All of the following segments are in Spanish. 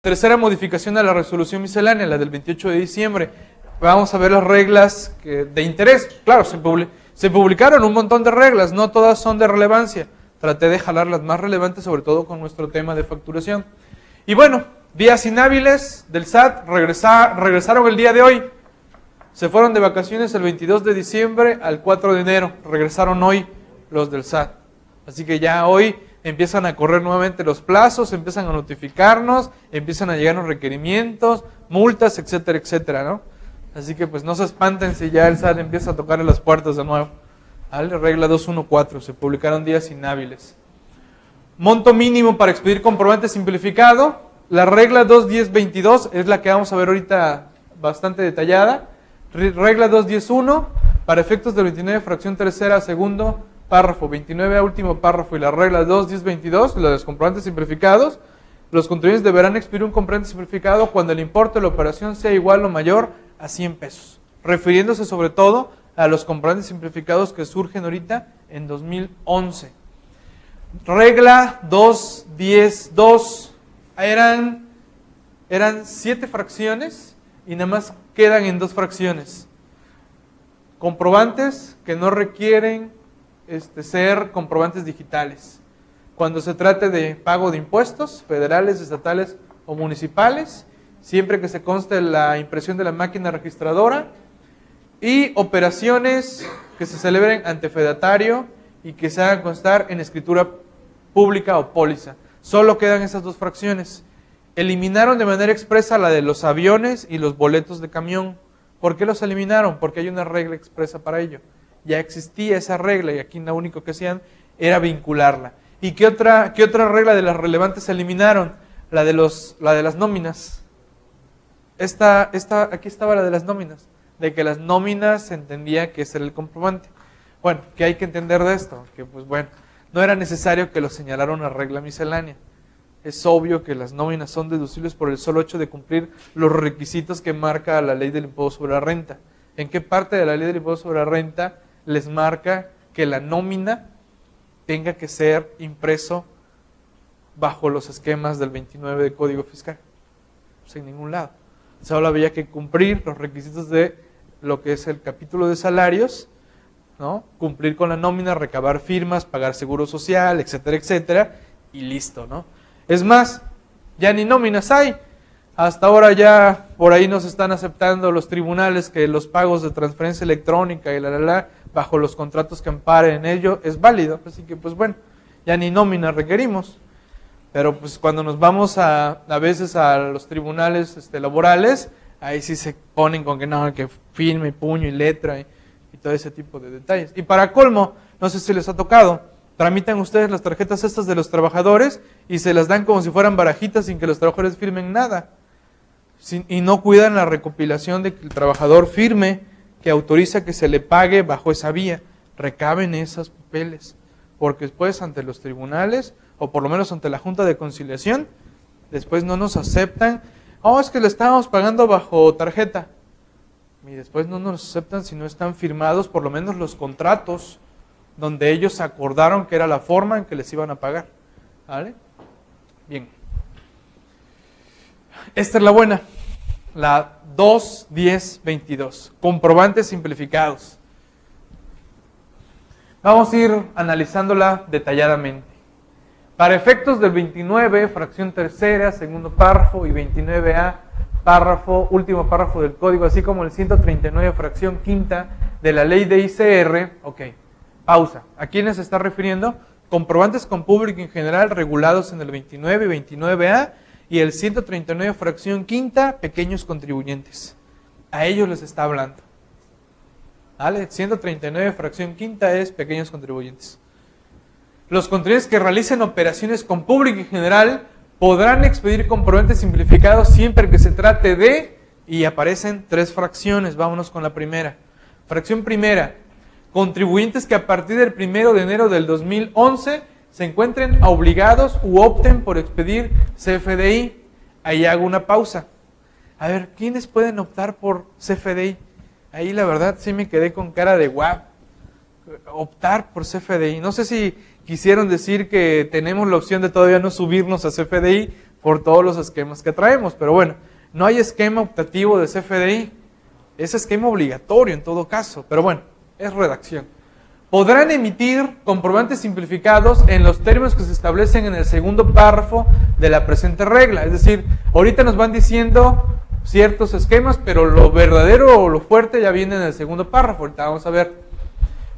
Tercera modificación a la resolución miscelánea, la del 28 de diciembre. Vamos a ver las reglas de interés. Claro, se publicaron un montón de reglas, no todas son de relevancia. Traté de jalar las más relevantes, sobre todo con nuestro tema de facturación. Y bueno, días inhábiles del SAT regresaron el día de hoy. Se fueron de vacaciones el 22 de diciembre al 4 de enero. Regresaron hoy los del SAT. Así que ya hoy empiezan a correr nuevamente los plazos, empiezan a notificarnos, empiezan a llegar los requerimientos, multas, etcétera, etcétera, ¿no? Así que pues no se espanten si ya el SAT empieza a tocarle las puertas de nuevo. ¿Vale? Regla 214, se publicaron días inhábiles. Monto mínimo para expedir comprobante simplificado. La regla 2.10.22 es la que vamos a ver ahorita bastante detallada. Regla 2.10.1, para efectos del 29 fracción tercera segundo párrafo, 29 a último párrafo y la regla 2.10.22, la de los comprobantes simplificados, los contribuyentes deberán expedir un comprobante simplificado cuando el importe de la operación sea igual o mayor a 100 pesos, refiriéndose sobre todo a los comprobantes simplificados que surgen ahorita en 2011. Regla 2.10.2, eran 7 fracciones y nada más quedan en 2 fracciones. Comprobantes que no requieren ser comprobantes digitales. Cuando se trate de pago de impuestos federales, estatales o municipales, siempre que se conste la impresión de la máquina registradora, y operaciones que se celebren ante fedatario y que se hagan constar en escritura pública o póliza. Solo quedan esas 2 fracciones. Eliminaron de manera expresa la de los aviones y los boletos de camión. ¿Por qué los eliminaron? Porque hay una regla expresa para ello. Ya existía esa regla y aquí lo único que hacían era vincularla. ¿Y qué otra regla de las relevantes se eliminaron? La de las nóminas. Aquí estaba la de las nóminas, de que las nóminas se entendía que ese era el comprobante. Bueno, ¿qué hay que entender de esto? Que pues bueno, no era necesario que lo señalara una regla miscelánea. Es obvio que las nóminas son deducibles por el solo hecho de cumplir los requisitos que marca la ley del impuesto sobre la renta. ¿En qué parte de la ley del impuesto sobre la renta les marca que la nómina tenga que ser impreso bajo los esquemas del 29 del Código Fiscal? Pues en ningún lado. Solo había que cumplir los requisitos de lo que es el capítulo de salarios, ¿no? Cumplir con la nómina, recabar firmas, pagar seguro social, etcétera, etcétera, y listo, ¿no? Es más, ya ni nóminas hay. Hasta ahora ya por ahí nos están aceptando los tribunales que los pagos de transferencia electrónica y bajo los contratos que amparen en ello es válido. Así que pues bueno, ya ni nómina requerimos. Pero pues cuando nos vamos a veces a los tribunales laborales, ahí sí se ponen con que no, que firme, puño y letra y todo ese tipo de detalles. Y para colmo, no sé si les ha tocado, tramitan ustedes las tarjetas estas de los trabajadores y se las dan como si fueran barajitas sin que los trabajadores firmen nada. Y no cuidan la recopilación de que el trabajador firme que autoriza que se le pague bajo esa vía. Recaben esos papeles, porque después ante los tribunales, o por lo menos ante la Junta de Conciliación, después no nos aceptan. Oh, es que le estábamos pagando bajo tarjeta. Y después no nos aceptan si no están firmados por lo menos los contratos donde ellos acordaron que era la forma en que les iban a pagar. ¿Vale? Bien. Esta es la buena, la 2.10.22, comprobantes simplificados. Vamos a ir analizándola detalladamente. Para efectos del 29, fracción tercera, segundo párrafo, y 29A, último párrafo del código, así como el 139, fracción quinta de la ley de ICR, ok, pausa. ¿A quiénes se está refiriendo? Comprobantes con público en general regulados en el 29 y 29A, y el 139, fracción quinta, pequeños contribuyentes. A ellos les está hablando. ¿Vale? 139, fracción quinta es pequeños contribuyentes. Los contribuyentes que realicen operaciones con público en general podrán expedir comprobantes simplificados siempre que se trate de, y aparecen 3 fracciones. Vámonos con la primera. Fracción primera, contribuyentes que a partir del 1 de enero del 2011 se encuentren obligados u opten por expedir CFDI. Ahí hago una pausa. A ver, ¿quiénes pueden optar por CFDI? Ahí la verdad sí me quedé con cara de guau. Optar por CFDI. No sé si quisieron decir que tenemos la opción de todavía no subirnos a CFDI por todos los esquemas que traemos. Pero bueno, no hay esquema optativo de CFDI. Es esquema obligatorio en todo caso. Pero bueno, es redacción. Podrán emitir comprobantes simplificados en los términos que se establecen en el segundo párrafo de la presente regla. Es decir, ahorita nos van diciendo ciertos esquemas, pero lo verdadero o lo fuerte ya viene en el segundo párrafo. Ahorita vamos a ver.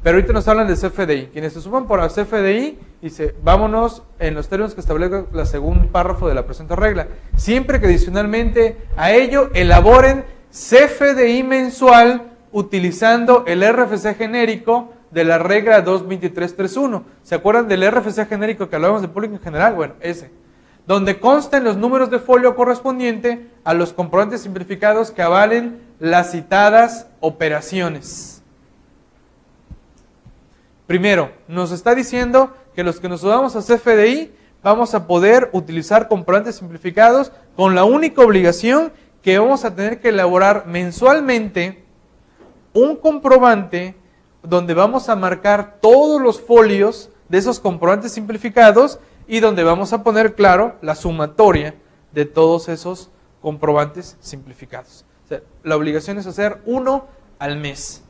Pero ahorita nos hablan de CFDI. Quienes se suman por la CFDI, dice, vámonos en los términos que establece el segundo párrafo de la presente regla. Siempre que adicionalmente a ello elaboren CFDI mensual utilizando el RFC genérico de la regla 22331. ¿Se acuerdan del RFC genérico que hablábamos de público en general? Bueno, ese. Donde consten los números de folio correspondiente a los comprobantes simplificados que avalen las citadas operaciones. Primero, nos está diciendo que los que nos sumamos a CFDI vamos a poder utilizar comprobantes simplificados con la única obligación que vamos a tener que elaborar mensualmente un comprobante donde vamos a marcar todos los folios de esos comprobantes simplificados y donde vamos a poner, claro, la sumatoria de todos esos comprobantes simplificados. O sea, la obligación es hacer uno al mes.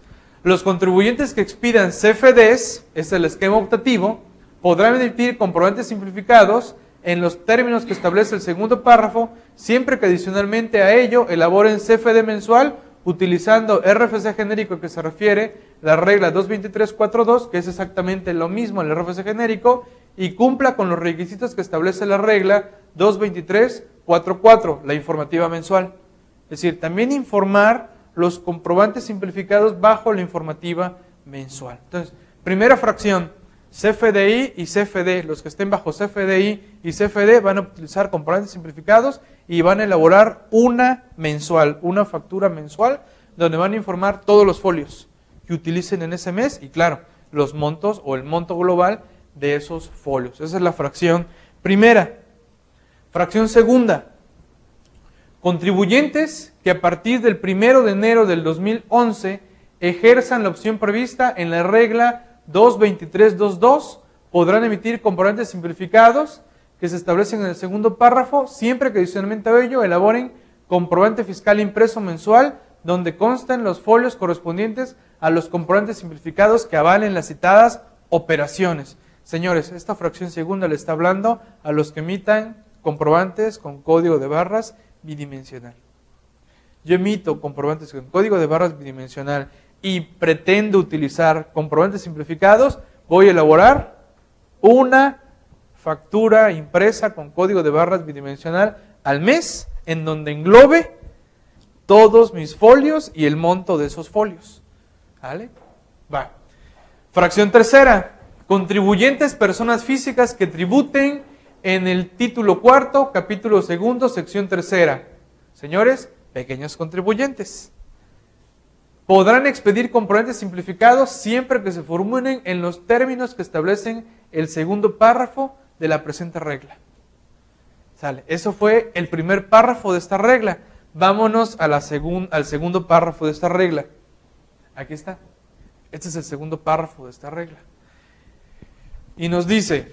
Los contribuyentes que expidan CFDs, es el esquema optativo, podrán emitir comprobantes simplificados en los términos que establece el segundo párrafo, siempre que adicionalmente a ello elaboren CFD mensual utilizando RFC genérico que se refiere la regla 22342, que es exactamente lo mismo el RFC genérico, y cumpla con los requisitos que establece la regla 22344, la informativa mensual. Es decir, también informar los comprobantes simplificados bajo la informativa mensual. Entonces, primera fracción, CFDI y CFD. Los que estén bajo CFDI y CFD van a utilizar comprobantes simplificados y van a elaborar una mensual, una factura mensual, donde van a informar todos los folios que utilicen en ese mes y, claro, los montos o el monto global de esos folios. Esa es la fracción primera. Fracción segunda. Contribuyentes que a partir del 1 de enero del 2011 ejerzan la opción prevista en la regla 22322 podrán emitir comprobantes simplificados que se establecen en el segundo párrafo, siempre que adicionalmente a ello elaboren comprobante fiscal impreso mensual donde consten los folios correspondientes a los comprobantes simplificados que avalen las citadas operaciones. Señores, esta fracción segunda le está hablando a los que emitan comprobantes con código de barras bidimensional. Yo emito comprobantes con código de barras bidimensional y pretendo utilizar comprobantes simplificados, voy a elaborar una factura impresa con código de barras bidimensional al mes, en donde englobe todos mis folios y el monto de esos folios. ¿Vale? Va. Fracción tercera. Contribuyentes, personas físicas que tributen en el título cuarto, capítulo segundo, sección tercera. Señores, pequeños contribuyentes. Podrán expedir comprobantes simplificados siempre que se formulen en los términos que establecen el segundo párrafo de la presente regla. ¿Sale? Eso fue el primer párrafo de esta regla. Vámonos a al segundo párrafo de esta regla. Aquí está. Este es el segundo párrafo de esta regla. Y nos dice...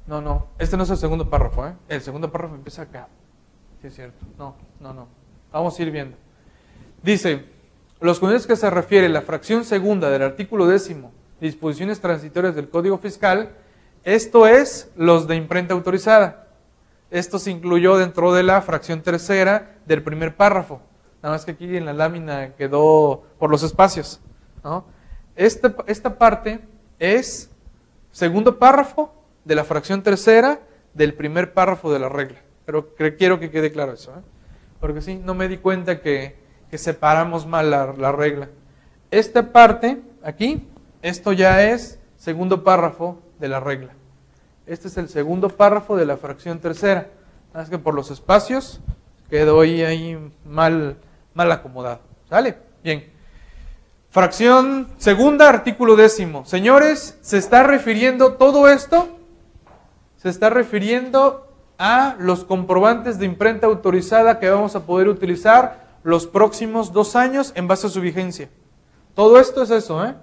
No, este no es el segundo párrafo, ¿eh? El segundo párrafo empieza acá. Sí, es cierto. No. Vamos a ir viendo. Dice, los conceptos que se refiere la fracción segunda del artículo 10, disposiciones transitorias del Código Fiscal, esto es los de imprenta autorizada. Esto se incluyó dentro de la fracción tercera del primer párrafo. Nada más que aquí en la lámina quedó por los espacios, ¿no? Esta parte es segundo párrafo de la fracción tercera del primer párrafo de la regla. Pero quiero que quede claro eso, ¿eh? Porque sí, no me di cuenta que separamos mal la regla. Esta parte, aquí, esto ya es segundo párrafo de la regla. Este es el segundo párrafo de la fracción tercera. Nada más que por los espacios quedó ahí mal acomodado. ¿Sale? Bien. Fracción segunda, artículo 10. Señores, se está refiriendo todo esto, se está refiriendo a los comprobantes de imprenta autorizada que vamos a poder utilizar los próximos 2 años en base a su vigencia. Todo esto es eso, ¿eh?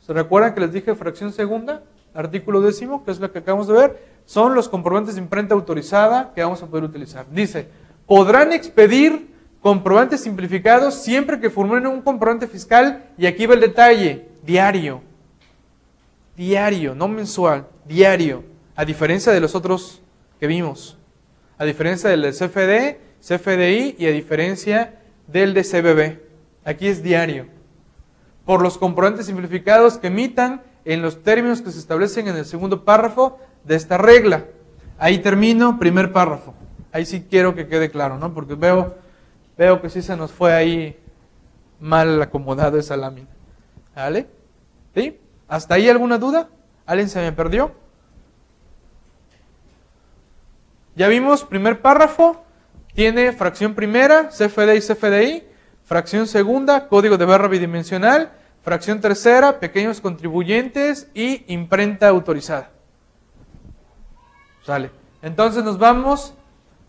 ¿Se recuerdan que les dije fracción segunda? artículo 10, que es lo que acabamos de ver, son los comprobantes de imprenta autorizada que vamos a poder utilizar. Dice, podrán expedir comprobantes simplificados siempre que formulen un comprobante fiscal, y aquí va el detalle, diario, no mensual, diario, a diferencia de los otros que vimos, a diferencia del de CFD, CFDI y a diferencia del de CBB. Aquí es diario. Por los comprobantes simplificados que emitan en los términos que se establecen en el segundo párrafo de esta regla. Ahí termino, primer párrafo. Ahí sí quiero que quede claro, ¿no? Porque veo que sí se nos fue ahí mal acomodado esa lámina. ¿Vale? ¿Sí? ¿Hasta ahí alguna duda? ¿Alguien se me perdió? Ya vimos, primer párrafo, tiene fracción primera, CFD y CFDI, fracción segunda, código de barra bidimensional, fracción tercera, pequeños contribuyentes y imprenta autorizada. Sale. Entonces nos vamos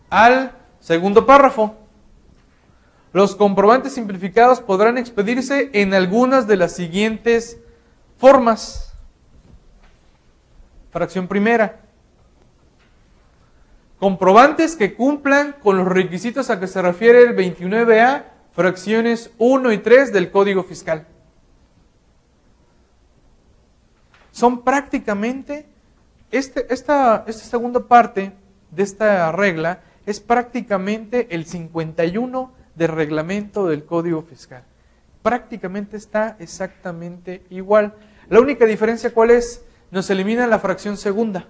al segundo párrafo. Los comprobantes simplificados podrán expedirse en algunas de las siguientes formas. Fracción primera. Comprobantes que cumplan con los requisitos a que se refiere el 29A, fracciones 1 y 3 del Código Fiscal. Son prácticamente, esta segunda parte de esta regla es prácticamente el 51 del reglamento del Código Fiscal. Prácticamente está exactamente igual. La única diferencia, ¿cuál es? Nos elimina la fracción segunda.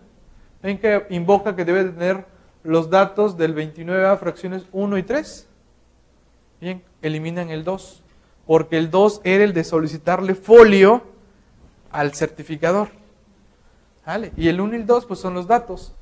¿Ven que invoca que debe tener los datos del 29A, fracciones 1 y 3? Bien, eliminan el 2, porque el 2 era el de solicitarle folio al certificador. ¿Vale? Y el 1 y el 2 pues son los datos,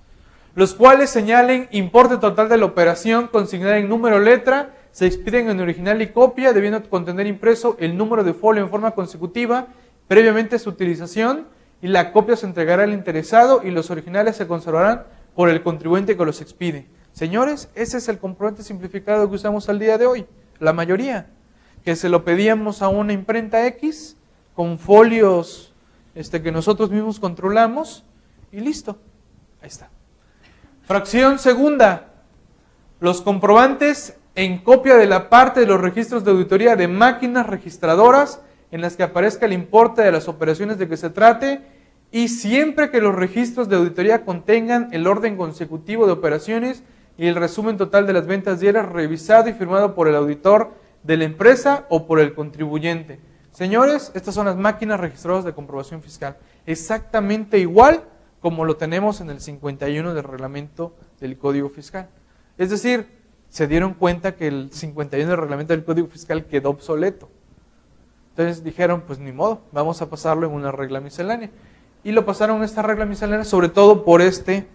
los cuales señalen importe total de la operación consignada en número letra, se expiden en original y copia, debiendo contener impreso el número de folio en forma consecutiva, previamente su utilización, y la copia se entregará al interesado y los originales se conservarán por el contribuyente que los expide. Señores, ese es el comprobante simplificado que usamos al día de hoy, la mayoría, que se lo pedíamos a una imprenta X con folios que nosotros mismos controlamos y listo, ahí está. Fracción segunda, los comprobantes en copia de la parte de los registros de auditoría de máquinas registradoras en las que aparezca el importe de las operaciones de que se trate, y siempre que los registros de auditoría contengan el orden consecutivo de operaciones y el resumen total de las ventas diarias revisado y firmado por el auditor de la empresa o por el contribuyente. Señores, estas son las máquinas registradoras de comprobación fiscal, exactamente igual como lo tenemos en el 51 del reglamento del Código Fiscal. Es decir, se dieron cuenta que el 51 del reglamento del Código Fiscal quedó obsoleto. Entonces dijeron, pues ni modo, vamos a pasarlo en una regla miscelánea. Y lo pasaron en esta regla miscelánea sobre todo por este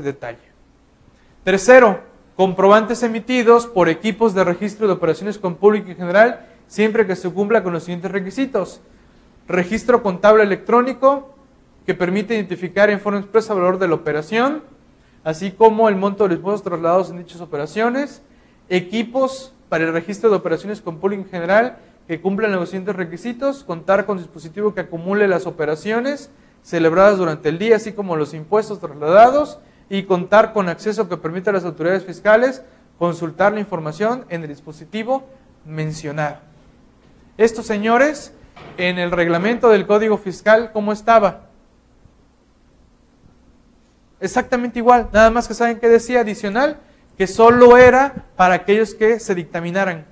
detalle. Tercero, comprobantes emitidos por equipos de registro de operaciones con público en general, siempre que se cumpla con los siguientes requisitos. Registro contable electrónico, que permite identificar en forma expresa el valor de la operación, así como el monto de los impuestos trasladados en dichas operaciones. Equipos para el registro de operaciones con pooling en general que cumplan los siguientes requisitos: contar con dispositivo que acumule las operaciones celebradas durante el día, así como los impuestos trasladados, y contar con acceso que permita a las autoridades fiscales consultar la información en el dispositivo mencionado. Estos, señores, en el reglamento del Código Fiscal, ¿cómo estaba? Exactamente igual, nada más que saben que decía adicional, que solo era para aquellos que se dictaminaran.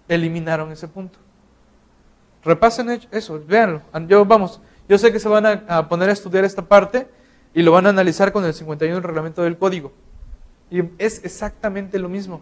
Eliminaron ese punto. Repasen eso, véanlo. Yo sé que se van a poner a estudiar esta parte y lo van a analizar con el 51 del reglamento del código. Y es exactamente lo mismo.